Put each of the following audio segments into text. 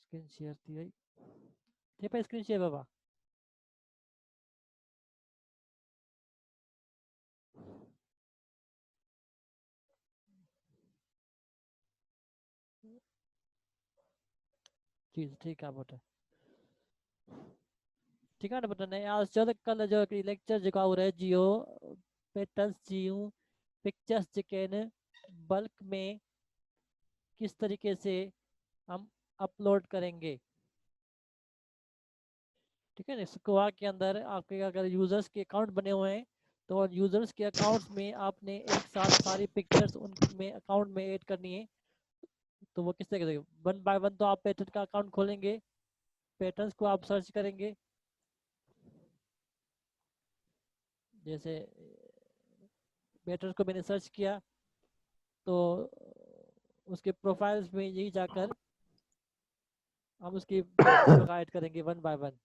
Screen share थी भाई, ठीक है स्क्रीन शेयर बाबा। चीज ठीक है बेटा, ठीक है ना बेटा। नहीं आज चल कल जो लेक्चर जो हो रहा है जियो पैटर्न्स जियो पिक्चर्स चिकन बल्क में किस तरीके से हम अपलोड करेंगे, ठीक है ना। स्क्वाड के अंदर आपके अगर यूजर्स के अकाउंट बने हुए हैं तो यूजर्स के अकाउंट्स में आपने एक साथ सारी पिक्चर्स उनमें अकाउंट में ऐड करनी है। तो वो किस तरीके से वन बाय वन, तो आप पैटर्न का अकाउंट खोलेंगे, पैटर्न्स को आप सर्च करेंगे। जैसे पैटर्न को मैंने सर्च किया तो उसके प्रोफाइल्स में यही जाकर हम उसकी वीडियो का ऐड करेंगे वन बाय वन।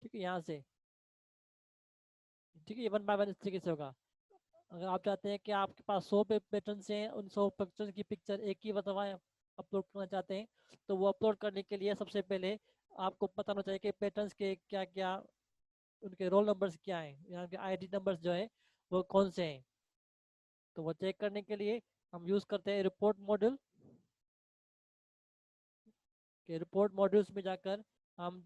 ठीक है यहाँ से, ठीक है ये वन बाय वन इस तरीके से होगा। अगर आप चाहते हैं कि आपके पास 100 पैटर्न हैं, उन 100 पैटर्न की पिक्चर एक ही दफा अपलोड करना चाहते हैं, तो वो अपलोड करने के लिए सबसे पहले आपको पता होना चाहिए कि पैटर्न्स के क्या क्या उनके रोल नंबर्स क्या हैं, यहाँ के आईडी नंबर्स जो है वो कौन से हैं। तो वो चेक करने के लिए हम यूज़ करते हैं रिपोर्ट मॉड्यूल के। रिपोर्ट मॉड्यूल्स में जाकर हम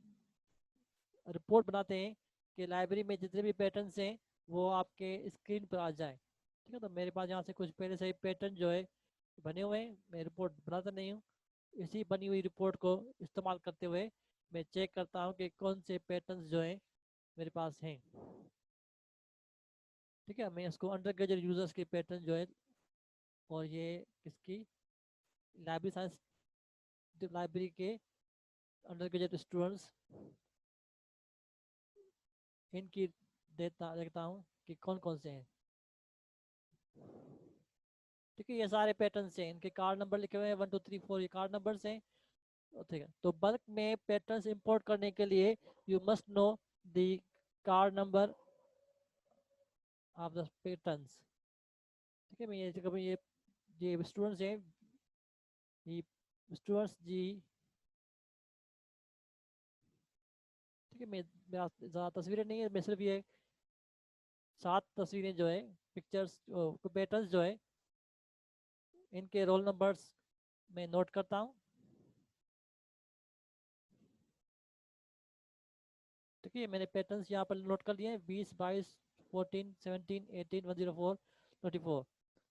रिपोर्ट बनाते हैं कि लाइब्रेरी में जितने भी पैटर्न्स हैं वो आपके स्क्रीन पर आ जाए। ठीक है, तो मेरे पास यहाँ से कुछ पहले से ही पैटर्न जो है बने हुए हैं, मैं रिपोर्ट बनाता नहीं हूँ। इसी बनी हुई रिपोर्ट को इस्तेमाल करते हुए मैं चेक करता हूँ कि कौन से पैटर्न्स जो है मेरे पास हैं। ठीक है, मैं इसको अंडर ग्रेजुएट यूजर्स के पैटर्न जो है, और ये किसकी लाइब्रेरी साइंस लाइब्रेरी के अंडर ग्रेजुएट स्टूडेंट्स इनकी देखता हूँ कि कौन कौन से हैं। ठीक है, ये सारे पैटर्न्स हैं, इनके कार्ड नंबर लिखे हुए हैं 1 2 3 4, ये कार्ड नंबर्स हैं। ठीक है, तो बल्क में पैटर्न्स इंपोर्ट करने के लिए you must know the card number of the patterns. ठीक है, मैं ये स्टूडेंट्स हैं, ये स्टूडेंट्स जी। ठीक है, मैं मेरा ज़्यादा तस्वीरें नहीं है, मैं सिर्फ ये 7 तस्वीरें जो है पिक्चर्स पैटर्न्स जो है इनके रोल नंबर्स मैं नोट करता हूँ। ठीक है, मैंने पैटर्न्स यहाँ पर नोट कर लिए हैं 20 22 14 17 18 104 24।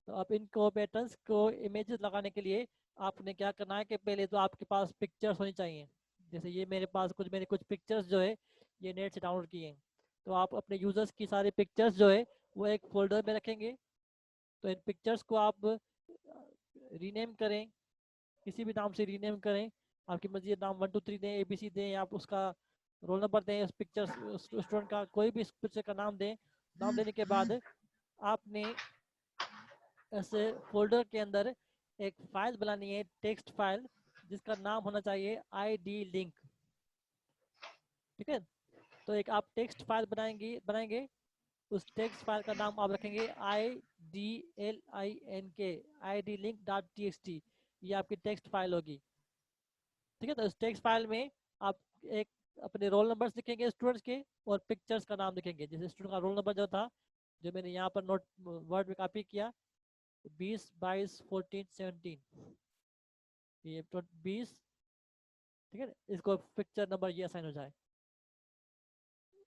तो अब इनको पैटर्न्स को इमेजेस लगाने के लिए आपने क्या करना है कि पहले तो आपके पास पिक्चर्स होनी चाहिए। जैसे ये मेरे पास मैंने कुछ पिक्चर्स जो है ये नेट से डाउनलोड किए हैं। तो आप अपने यूजर्स की सारी पिक्चर्स जो है वो एक फोल्डर में रखेंगे। तो इन पिक्चर्स को आप रीनेम करें, किसी भी नाम से रीनेम करें, आपकी मर्जी है, नाम 1 2 3 दें, ABC दें, आप उसका रोल नंबर दें, उस पिक्चर स्टूडेंट का कोई भी पिक्चर का नाम दें। नाम देने के बाद आपने ऐसे फोल्डर के अंदर एक फाइल बनानी है, टेक्स्ट फाइल, जिसका नाम होना चाहिए ID लिंक। ठीक है, तो एक आप टेक्स्ट फाइल बनाएंगे, उस टेक्स्ट फाइल का नाम आप रखेंगे IDLINK, ID link .txt, ये आपकी टेक्स्ट फाइल होगी। ठीक है, तो इस टेक्स्ट फाइल में आप एक अपने रोल नंबर्स लिखेंगे स्टूडेंट्स के, और पिक्चर्स का नाम लिखेंगे। जैसे स्टूडेंट का रोल नंबर जो था, जो मैंने यहाँ पर नोट वर्ड में कॉपी किया, 20 22 14 17, ये 20। ठीक है, इसको पिक्चर नंबर ये असाइन हो जाए,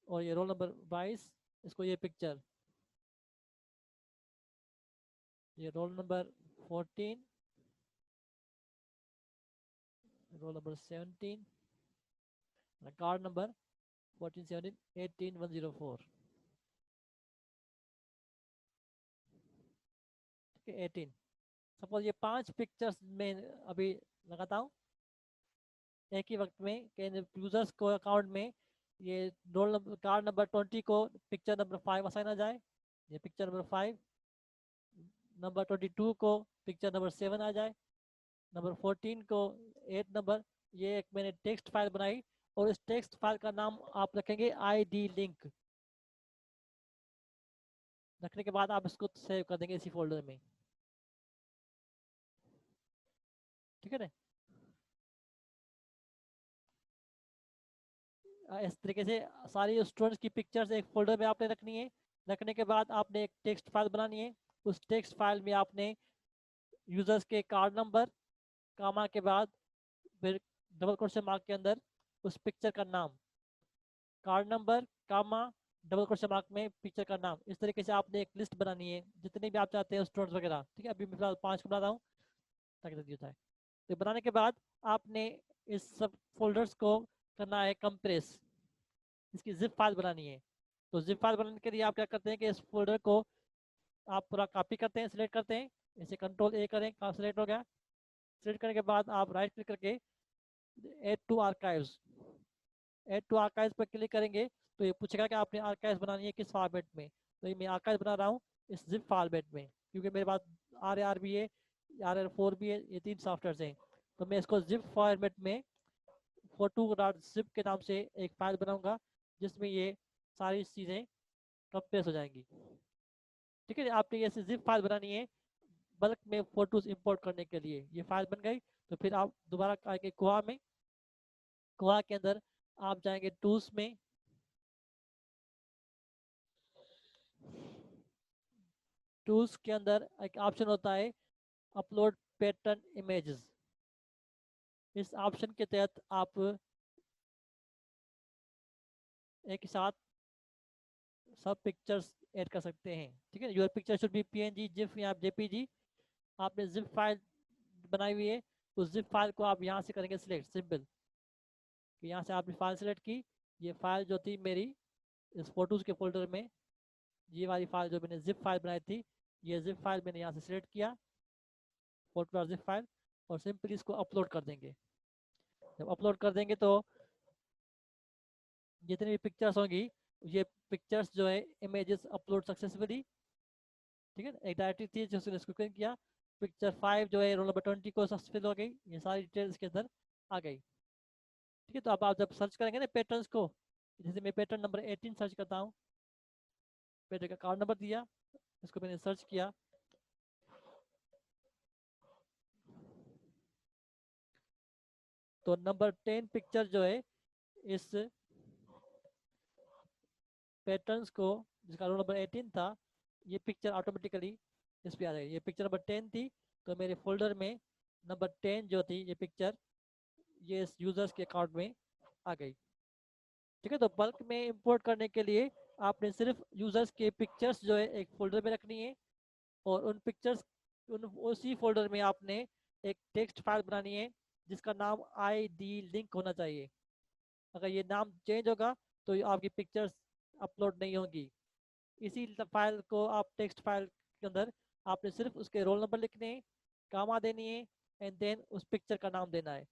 और ये रोल नंबर 22, इसको ये पिक्चर, ये roll number 14, roll number 17, card number 14 17 18 104। ठीक है 18। सपोज ये 5 पिक्चर्स में अभी लगाता हूँ एक ही वक्त में कि यूजर्स को अकाउंट में ये रोल नंबर कार्ड नंबर 20 को पिक्चर नंबर 5 असाइन आ जाए, ये पिक्चर नंबर 5, नंबर 22 को पिक्चर नंबर 7 आ जाए, नंबर 14 को 8 नंबर। ये एक मैंने टेक्स्ट फाइल बनाई, और इस टेक्स्ट फाइल का नाम आप रखेंगे ID लिंक। रखने के बाद आप इसको सेव कर देंगे इसी फोल्डर में, ठीक है ना। इस तरीके से सारी स्टूडेंट्स की पिक्चर्स एक फोल्डर में आपने रखनी है। रखने के बाद आपने एक टेक्स्ट फाइल बनानी है। उस टेक्स्ट फाइल में आपने यूजर्स के कार्ड नंबर, कामा के बाद फिर डबल क्वेश्चन मार्क के अंदर उस पिक्चर का नाम, कार्ड नंबर, कामा, डबल क्वेश्चन मार्क में पिक्चर का नाम, इस तरीके से आपने एक लिस्ट बनानी है जितने भी आप चाहते हैं स्टूडेंट्स वगैरह, ठीक है। अभी मैं फिलहाल 5 को बना रहा हूँ ताकि जल्दी होता है। तो बनाने के बाद आपने इस सब फोल्डर्स को करना है कंप्रेस, इसकी जिप फाइल बनानी है। तो जिप फाइल बनाने के लिए आप क्या करते हैं कि इस फोल्डर को आप पूरा कॉपी करते हैं, सिलेक्ट करते हैं, इसे कंट्रोल ए करें, सिलेक्ट हो गया। सिलेक्ट करने के बाद आप राइट क्लिक करके add to archives, add to archives पर क्लिक करेंगे तो ये पूछेगा कि आपने आर्काइव्स बनानी है किस फॉर्मेट में। तो ये मैं आर्काइव बना रहा हूँ इस जिप फॉर्मेट में, क्योंकि मेरे पास RAR भी है, RAR4 भी है, ये 3 सॉफ्टवेयर हैं। तो मैं इसको जिप फॉर्मेट में photo.zip के नाम से एक फाइल बनाऊंगा जिसमें ये सारी चीज़ें कंप्रेस हो जाएंगी, ठीक है। आपने ये जिप फाइल बनानी है बल्क में फोटोज इंपोर्ट करने के लिए। ये फाइल बन गई तो फिर आप दोबारा आएंगे कोआ में, कोआ के अंदर आप जाएंगे टूल्स में, टूल्स के अंदर एक ऑप्शन होता है अपलोड पैटर्न इमेजेस। इस ऑप्शन के तहत आप एक साथ सब पिक्चर्स ऐड कर सकते हैं, ठीक है। Your picture should be PNG, GIF या JPG। आपने जिप फाइल बनाई हुई है, उस जिप फाइल को आप यहाँ से करेंगे सिलेक्ट, सिंपल कि यहाँ से आपने फाइल सेलेक्ट की। ये फाइल जो थी मेरी इस फोटोज़ के फोल्डर में, ये वाली फाइल जो मैंने जिप फाइल बनाई थी, ये जिप फाइल मैंने यहाँ से सिलेक्ट किया, फोटो जिप फाइल, और सिंपली इसको अपलोड कर देंगे। जब अपलोड कर देंगे तो जितनी भी पिक्चर्स होंगी, ये पिक्चर्स जो है इमेजेस अपलोड सक्सेसफुली, ठीक है। एक डायरेक्टरी थी जो उसने इसको क्लिक किया, पिक्चर 5 जो है रोल नंबर 20 को सक्सेसफुल हो गई, ये सारी डिटेल्स के अंदर आ गई, ठीक है। तो अब आप जब सर्च करेंगे ना पैटर्न्स को, जैसे मैं पैटर्न नंबर 18 सर्च करता हूँ, पैटर्न का कार्ड नंबर दिया, इसको मैंने सर्च किया, तो नंबर 10 पिक्चर जो है इस पैटर्न्स को, जिसका रोल नंबर 18 था, ये पिक्चर ऑटोमेटिकली इस पर आ जाएगी। ये पिक्चर नंबर 10 थी, तो मेरे फोल्डर में नंबर 10 जो थी ये पिक्चर, ये इस यूजर्स के अकाउंट में आ गई, ठीक है। तो बल्क में इंपोर्ट करने के लिए आपने सिर्फ यूजर्स के पिक्चर्स जो है एक फोल्डर में रखनी है, और उन पिक्चर्स उसी फोल्डर में आपने एक टेक्स्ट फाइल बनानी है जिसका नाम ID लिंक होना चाहिए। अगर ये नाम चेंज होगा तो ये आपकी पिक्चर्स अपलोड नहीं होगी। इसी फाइल को आप टेक्स्ट फाइल के अंदर आपने सिर्फ उसके रोल नंबर लिखने हैं, कामा देनी है, एंड देन उस पिक्चर का नाम देना है,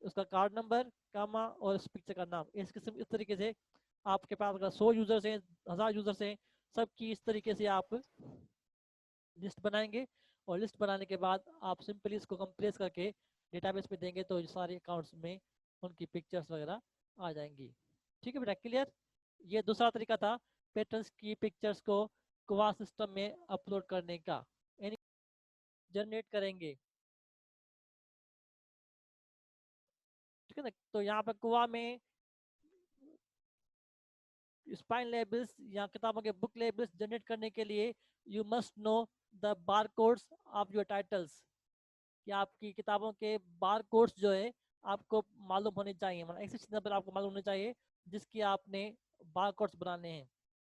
उसका कार्ड नंबर, कामा, और उस पिक्चर का नाम। इस किस्म इस तरीके से आपके पास अगर 100 यूजर्स हैं, 1000 यूजर्स हैं, सबकी इस तरीके से आप लिस्ट बनाएंगे। और लिस्ट बनाने के बाद आप सिंपली इसको कंप्रेस करके डेटाबेस में देंगे तो सारे अकाउंट्स में उनकी पिक्चर्स वगैरह आ जाएंगी, ठीक है बेटा, क्लियर। ये दूसरा तरीका था पैटर्न्स की पिक्चर्स को कुआ सिस्टम में अपलोड करने का, यानी जनरेट करेंगे, ठीक है ना। तो यहाँ पर कुआ में स्पाइन लेबल्स या किताबों के बुक लेबल्स जनरेट करने के लिए you must know the bar codes of your titles, कि आपकी किताबों के बार कोड्स जो है आपको मालूम होने चाहिए, मतलब एक्सेस नंबर आपको मालूम होने चाहिए जिसकी आपने बार कोड्स बनाने हैं,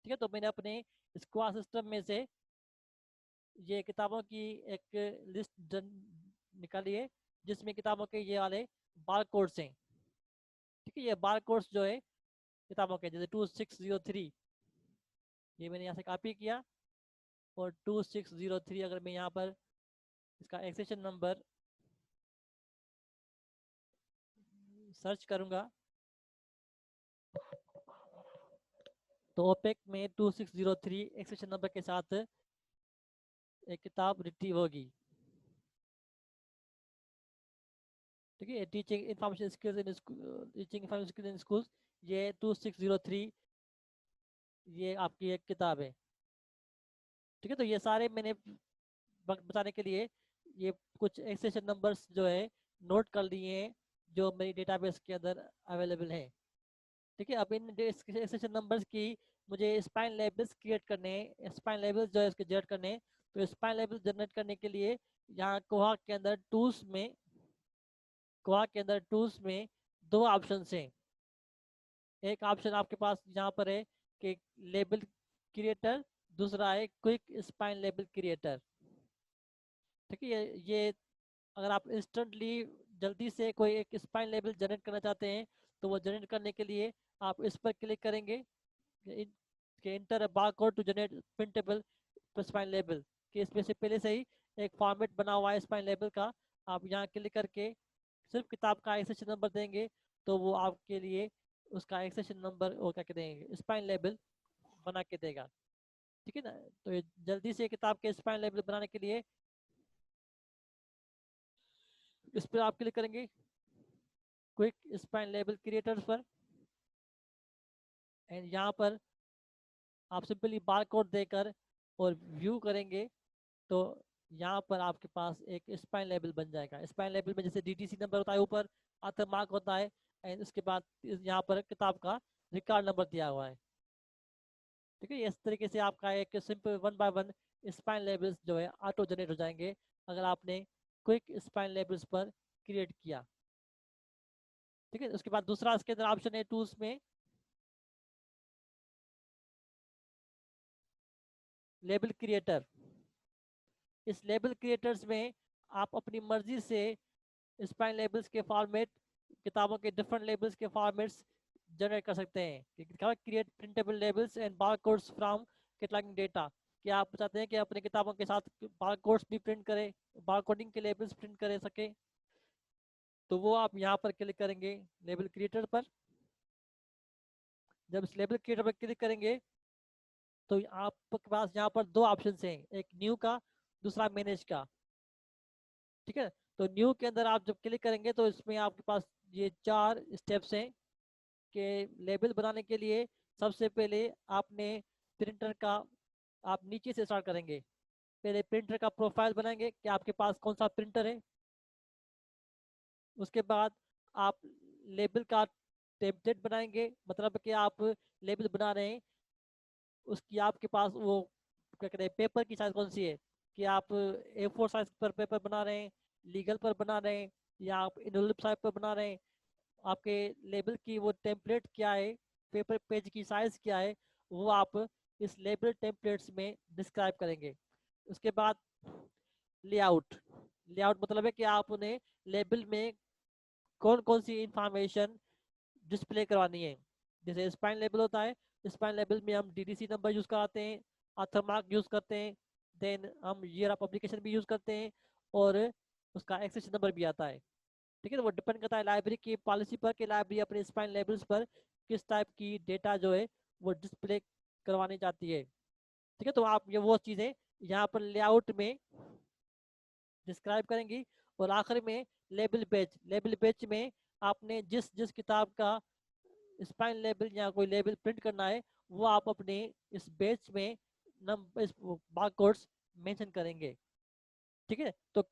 ठीक है। तो मैंने अपने स्क्वायर सिस्टम में से ये किताबों की एक लिस्ट निकाली है जिसमें किताबों के ये वाले बार कोड्स हैं, ठीक है। ये बार कोड्स जो है किताबों के, जैसे 2603, ये मैंने यहाँ से कॉपी किया, और 2603 अगर मैं यहाँ पर इसका एक्सेशन नंबर सर्च करूँगा तो ओपेक में 2603 एक्सेशन नंबर के साथ एक किताब रिट्रीव होगी, ठीक है। Teaching information skills in teaching information skills in schools, ये 2603 ये आपकी एक किताब है, ठीक है, तो ये सारे मैंने बताने के लिए ये कुछ एक्सेशन नंबर्स जो है नोट कर लिए हैं जो मेरी डेटाबेस के अंदर अवेलेबल है। ठीक है, अब इन एक्सेशन नंबर्स की मुझे स्पाइन लेबल्स क्रिएट करने हैं, स्पाइन लेबल्स जो है इसके जनरेट करने हैं। तो स्पाइन लेबल जनरेट करने के लिए यहाँ कोहा के अंदर टूल्स में दो ऑप्शन हैं। एक ऑप्शन आपके पास यहाँ पर है कि लेबल क्रिएटर, दूसरा है क्विक स्पाइन लेबल क्रिएटर। ठीक है, ये अगर आप इंस्टेंटली जल्दी से कोई एक स्पाइन लेबल जनरेट करना चाहते हैं तो वो जनरेट करने के लिए आप इस पर क्लिक करेंगे कि enter a barcode to generate printable spine label, कि इसमें से पहले से ही एक फॉर्मेट बना हुआ है स्पाइन लेबल का। आप यहाँ क्लिक करके सिर्फ किताब का एक्सेशन नंबर देंगे तो वो आपके लिए उसका एक्सेशन नंबर और क्या कहते हैं स्पाइन लेबल बना के देगा। ठीक है ना, तो ये जल्दी से किताब के स्पाइन लेबल बनाने के लिए इस पर आप क्लिक करेंगे क्विक स्पाइन लेबल क्रिएटर्स पर, एंड यहाँ पर आप सिंपली बार कोड देकर और व्यू करेंगे तो यहाँ पर आपके पास एक स्पाइन लेबल बन जाएगा। स्पाइन लेबल में जैसे डीटीसी नंबर होता है ऊपर, आतर मार्क होता है, एंड उसके बाद यहाँ पर किताब का रिकॉर्ड नंबर दिया हुआ है। ठीक है, इस तरीके से आपका एक सिंपल 1 बाय 1 स्पाइन लेबल्स जो है ऑटो जनरेट हो जाएंगे अगर आपने क्विक स्पाइन लेबल्स पर क्रिएट किया। ठीक है, उसके बाद दूसरा इसके अंदर ऑप्शन है टूल्स में लेबल क्रिएटर। इस लेबल क्रिएटर्स में आप अपनी मर्जी से स्पाइन लेबल्स के फॉर्मेट, किताबों के डिफरेंट लेबल्स के फॉर्मेट्स जनरेट कर सकते हैं। Create printable labels and barcodes from cataloguing data, कि आप चाहते हैं कि अपने किताबों के साथ बारकोड्स भी प्रिंट करें, बारकोडिंग के लेबल्स प्रिंट कर सके, तो वो आप यहाँ पर क्लिक करेंगे लेबल क्रिएटर पर। जब इस लेबल क्रिएटर पर क्लिक करेंगे तो आपके पास यहाँ पर दो ऑप्शन हैं, एक न्यू का, दूसरा मैनेज का। ठीक है, तो न्यू के अंदर आप जब क्लिक करेंगे तो इसमें आपके पास ये 4 स्टेप्स हैं कि लेबल बनाने के लिए सबसे पहले आपने प्रिंटर का, आप नीचे से स्टार्ट करेंगे, पहले प्रिंटर का प्रोफाइल बनाएंगे कि आपके पास कौन सा प्रिंटर है। उसके बाद आप लेबल का टेम्पलेट बनाएंगे, मतलब कि आप लेबल बना रहे हैं उसकी आपके पास वो क्या कहते हैं पेपर की साइज कौन सी है, कि आप A4 साइज पर पेपर बना रहे हैं, लीगल पर बना रहे हैं, या आप इनवॉल्व साइज पर बना रहे हैं। आपके लेबल की वो टेम्पलेट क्या है, पेपर पेज की साइज क्या है, वो आप इस लेबल टेम्पलेट्स में डिस्क्राइब करेंगे। उसके बाद लेआउट, लेआउट मतलब है कि आपने लेबल में कौन कौन सी इंफॉर्मेशन डिस्प्ले करवानी है। जैसे स्पाइन लेबल होता है, स्पाइन लेबल में हम डीडीसी नंबर यूज कराते हैं, ऑथर मार्क यूज करते हैं, देन हम ईयर ऑफ पब्लिकेशन भी यूज करते हैं, और उसका एक्सेशन नंबर भी आता है। ठीक है, तो वो डिपेंड करता है लाइब्रेरी की पॉलिसी पर कि लाइब्रेरी अपने स्पाइन लेबल्स पर किस टाइप की डेटा जो है वो डिस्प्ले करवानी चाहती है। ठीक है, तो आप ये वो चीज़ें यहाँ पर लेआउट में डिस्क्राइब करेंगी। और आखिर में लेबल पेज, लेबल पेज में आपने जिस जिस किताब का स्पाइन लेबल या कोई लेबल प्रिंट करना है वो आप अपने इस पेज में इस बारकोड्स मेंशन करेंगे। ठीक है, तो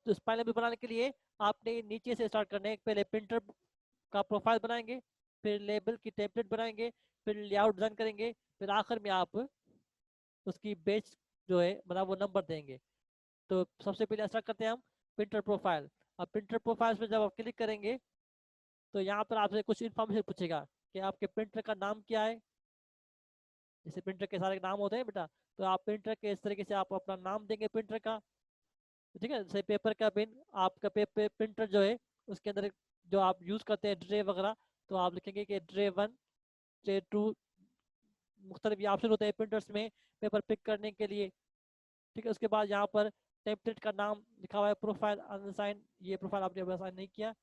स्पाइन लेबल बनाने के लिए आपने नीचे से स्टार्ट करना है, पहले प्रिंटर का प्रोफाइल बनाएंगे, फिर लेबल की टेम्पलेट बनाएंगे, फिर लेआउट डिजाइन करेंगे, फिर आखिर में आप उसकी बेच जो है मतलब वो नंबर देंगे। तो सबसे पहले स्टार्ट करते हैं हम प्रिंटर प्रोफाइल। अब प्रिंटर प्रोफाइल पे जब आप क्लिक करेंगे तो यहाँ पर आपसे कुछ इन्फॉर्मेशन पूछेगा कि आपके प्रिंटर का नाम क्या है। जैसे प्रिंटर के सारे नाम होते हैं बेटा, तो आप प्रिंटर के इस तरीके से आप अपना नाम देंगे प्रिंटर का। ठीक है, जैसे पेपर का पिन, आपका पेपर प्रिंटर जो है उसके अंदर जो आप यूज करते हैं ड्रे वगैरह, तो आप लिखेंगे कि ड्रे 1, ड्रे 2, मुख्तलिफ ये ऑप्शन होते हैं प्रिंटर्स में पेपर पिक करने के लिए। ठीक है, उसके बाद यहाँ पर टेम्पलेट का नाम लिखा हुआ है, प्रोफाइल अनसाइन, ये प्रोफाइल आपने असाइन नहीं किया।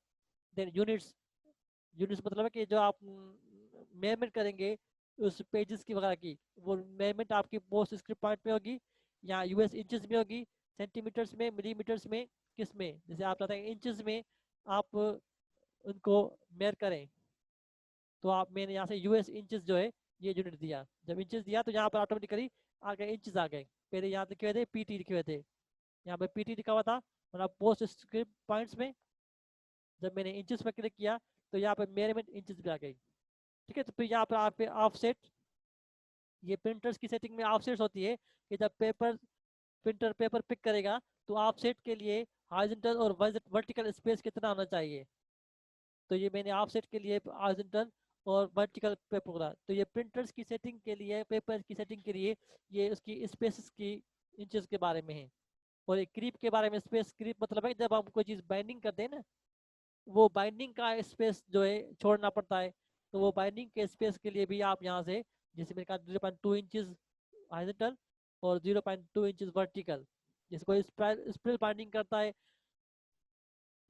देन यूनिट्स, यूनिट्स मतलब है कि जो आप मेजरमेंट करेंगे उस पेजेस की वगैरह की, वो मेजरमेंट आपकी पोस्ट स्क्रिप्ट पॉइंट में होगी, या यूएस इंचेस में होगी, सेंटीमीटर्स में, मिलीमीटर्स में, किस में। जैसे आप चाहते हैं इंचेस में आप उनको मेयर करें तो आप मैंने यहाँ से यूएस इंचेस जो है ये यूनिट दिया। जब इंचेस दिया तो यहाँ पर ऑटोमेटिकली आ गए इंचेस आ गए। पहले यहाँ लिखे हुए थे पीटी लिखे हुए थे, यहाँ पे पीटी लिखा हुआ था, मतलब पोस्ट स्क्रिप्ट पॉइंट्स में। जब मैंने इंचेस पर क्लिक किया तो यहाँ पे मेजरमेंट इंचेस पे आ गई। ठीक है, तो फिर यहाँ पर आप पे ऑफसेट, ये प्रिंटर्स की सेटिंग में ऑफसेट्स होती है कि जब प्रिंटर पेपर पिक करेगा तो ऑफसेट के लिए हॉरिजॉन्टल और वर्टिकल स्पेस कितना होना चाहिए। तो ये मैंने ऑफसेट के लिए हॉरिजॉन्टल और वर्टिकल पेपर बोला। तो ये प्रिंटर्स की सेटिंग के लिए, पेपर की सेटिंग के लिए ये उसकी स्पेसेस की इंचेस के बारे में है। और एक क्रीप के बारे में, स्पेस क्रीप मतलब है जब हम कोई चीज़ बाइंडिंग करते हैं ना, वो बाइंडिंग का स्पेस जो है छोड़ना पड़ता है। तो वो बाइंडिंग के स्पेस के लिए भी आप यहाँ से, जैसे मैंने कहा 0.2 इंचेस हॉरिजॉन्टल और 0.2 इंचेस वर्टिकल, जैसे कोई स्प्रिल बाइंडिंग करता है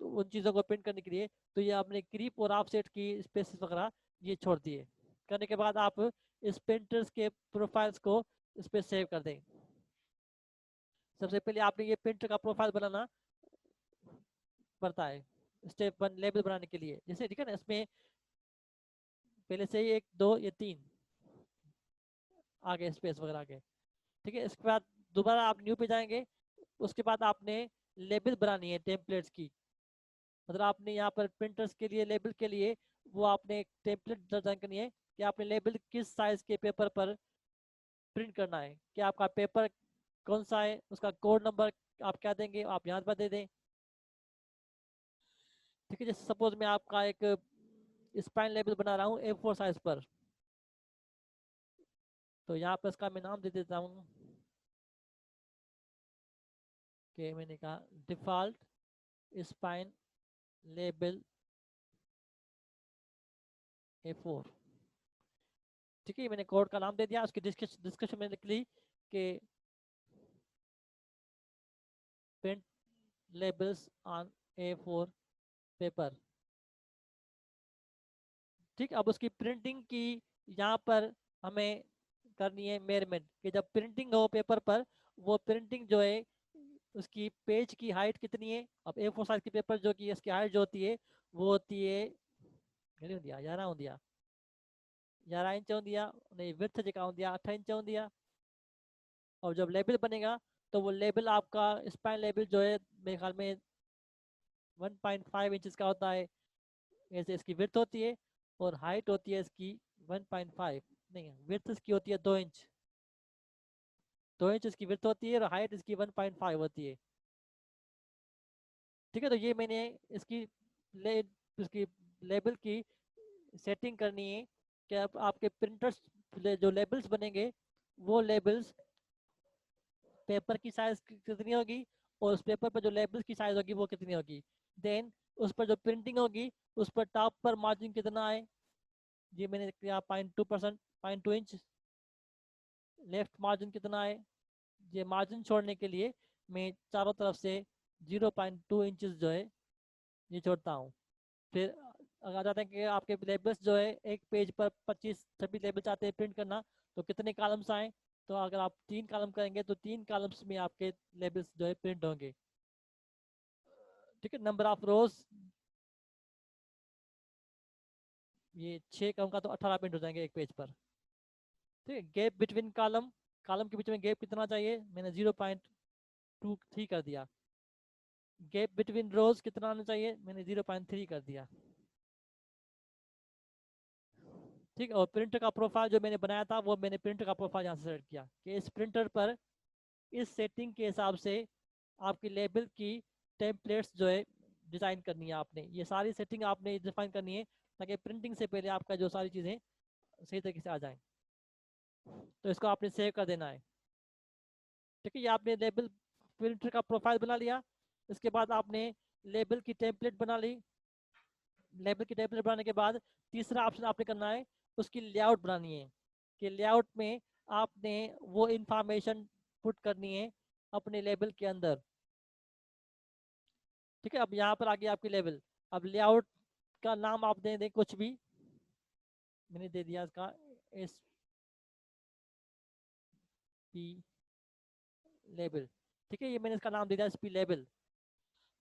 तो उन चीज़ों को प्रिंट करने के लिए, तो ये आपने क्रीप और ऑफसेट की स्पेसेस वगैरह ये छोड़ दिए। करने के बाद आप इस प्रिंटर्स के प्रोफाइल्स को इस पर सेव कर दें। सबसे पहले आपने ये प्रिंटर का प्रोफाइल बनाना पड़ता है स्टेप 1 लेबल बनाने के लिए। जैसे ठीक है ना, इसमें पहले से ही 1 2 ये 3 आगे स्पेस वगैरह आगे। ठीक है, इसके बाद दोबारा आप न्यू पे जाएंगे। उसके बाद आपने लेबल बनानी है टेम्पलेट्स की। मतलब आपने यहाँ पर प्रिंटर्स के लिए लेबल के लिए वो आपने एक टेम्पलेट डिजाइन करनी है कि आपने लेबल किस साइज के पेपर पर प्रिंट करना है, कि आपका पेपर कौन सा है, उसका कोड नंबर आप क्या देंगे, आप यहाँ पर दे दें। ठीक है, जैसे सपोज मैं आपका एक स्पाइन लेबल बना रहा हूँ A4 साइज पर, तो यहाँ पर इसका मैं नाम दे देता हूँ कि मैंने कहा डिफॉल्ट स्पाइन लेबल A4। ठीक है, मैंने कोड का नाम दे दिया। उसकी डिस्क्रिप्शन में लिख ली कि print labels on A4 paper. ठीक, अब उसकी प्रिंटिंग की यहाँ पर हमें करनी है मेजरमेंट, कि जब प्रिंटिंग हो पेपर पर, वो प्रिंटिंग जो है उसकी पेज की हाइट कितनी है। अब A4 साइज की पेपर जो की इसकी हाइट जो होती है वो होती है 11 होंदिया 11 इंच होंदिया, नहीं विड्थ जेका होंदिया 8 इंच होंदिया। और जब लेबल बनेगा तो वो लेबल आपका स्पाइन लेबल जो है मेरे ख्याल में 1.5 इंचेस का होता है, ऐसे इसकी विड्थ होती है। और हाइट होती है इसकी 1.5, नहीं विड्थ इसकी होती है 2 इंच, 2 इंच इसकी विड्थ होती है और हाइट इसकी 1.5 होती है। ठीक है, तो ये मैंने इसकी इसकी लेबल की सेटिंग करनी है कि अब आपके प्रिंटर्स जो लेबल्स बनेंगे वो लेबल्स पेपर की साइज कितनी होगी और उस पेपर पर जो लेबल्स की साइज होगी वो कितनी होगी। देन उस पर जो प्रिंटिंग होगी उस पर टॉप पर मार्जिन कितना है, ये मैंने किया 0.2%, 0.2 इंच। लेफ्ट मार्जिन कितना है, ये मार्जिन छोड़ने के लिए मैं चारों तरफ से 0.2 इंचेस जो है ये छोड़ता हूँ। फिर अगर जाते हैं कि आपके लेबल्स जो है एक पेज पर 25-26 लेबल चाहते हैं प्रिंट करना, तो कितने कॉलम्स आए। तो अगर आप 3 कॉलम करेंगे तो 3 कॉलम्स में आपके लेबल्स जो है प्रिंट होंगे। ठीक है, नंबर ऑफ रोज ये 6 कॉलम का तो 18 प्रिंट हो जाएंगे एक पेज पर। ठीक है, गैप बिटवीन कॉलम, कॉलम के बीच में गैप कितना चाहिए, मैंने 0.23 कर दिया। गैप बिटवीन रोज कितना आना चाहिए, मैंने 0.3 कर दिया। ठीक है, और प्रिंटर का प्रोफाइल जो मैंने बनाया था वो मैंने प्रिंटर का प्रोफाइल यहाँ से सेलेक्ट किया कि इस प्रिंटर पर इस सेटिंग के हिसाब से आपकी लेबल की टेम्पलेट्स जो है डिज़ाइन करनी है। आपने ये सारी सेटिंग आपने डिफाइन करनी है ताकि प्रिंटिंग से पहले आपका जो सारी चीज़ें सही तरीके से आ जाएं। तो इसको आपने सेव कर देना है। ठीक है, ये आपने लेबल प्रिंटर का प्रोफाइल बना लिया। इसके बाद आपने लेबल की टेम्पलेट बना ली। लेबल की टेम्पलेट बनाने के बाद तीसरा ऑप्शन आपने करना है उसकी लेआउट बनानी है, कि लेआउट में आपने वो इंफॉर्मेशन पुट करनी है अपने लेबल के अंदर। ठीक है, अब यहाँ पर आ गया आपकी लेबल। अब लेआउट का नाम आप दे दें कुछ भी, मैंने दे दिया इसका SP लेबल। ठीक है, ये मैंने इसका नाम दे दिया SP लेबल।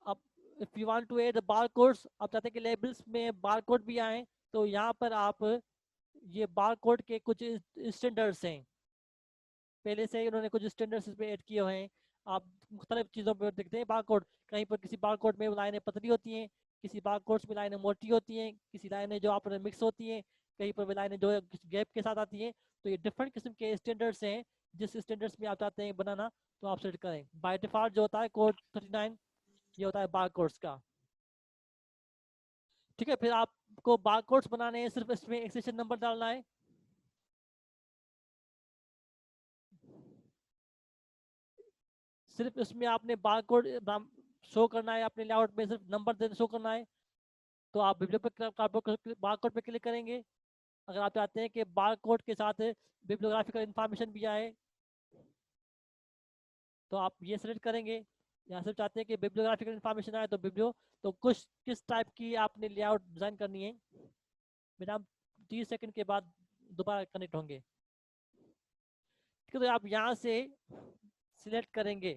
अब if you want to add bar codes, आप चाहते हैं कि लेबल्स में बार कोड भी आए, तो यहाँ पर आप ये बार कोड के कुछ स्टैंडर्ड्स हैं। पहले से ही उन्होंने कुछ स्टैंडर्ड्स इस पे ऐड किए हुए हैं। आप मुख्तलिफ चीज़ों पर देखते हैं बारकोड, कहीं पर किसी बारकोड में लाइनें पतली होती हैं, किसी बारकोड्स में लाइनें मोटी होती हैं, किसी लाइनें जो आप मिक्स होती हैं, कहीं पर भी लाइनें जो गैप के साथ आती हैं। तो ये डिफरेंट किस्म के स्टैंडर्ड्स हैं, जिस स्टैंडर्ड्स में आप चाहते हैं बनाना तो आप सेलेक्ट करें। बाय डिफॉल्ट जो होता है कोड 39 ये होता है बारकोड्स का। ठीक है, फिर आपको बारकोड्स बनाने हैं, सिर्फ इसमें एक सेशन नंबर डालना है। सिर्फ इसमें आपने बारकोड शो करना है, अपने लेआउट में सिर्फ नंबर देना शो करना है। तो आप बारकोड पे क्लिक करेंगे। अगर आप चाहते हैं कि बारकोड के साथ बिब्लियोग्राफिकल इंफॉर्मेशन भी आए तो आप ये सेलेक्ट करेंगे। यहाँ से चाहते हैं कि बिब्लियोग्राफिकल इंफॉर्मेशन आए तो बिब्लियो, तो कुछ किस टाइप की आपने लेआउट डिजाइन करनी है। मेरा 30 सेकंड के बाद दोबारा कनेक्ट होंगे। ठीक है, तो आप यहाँ से सिलेक्ट करेंगे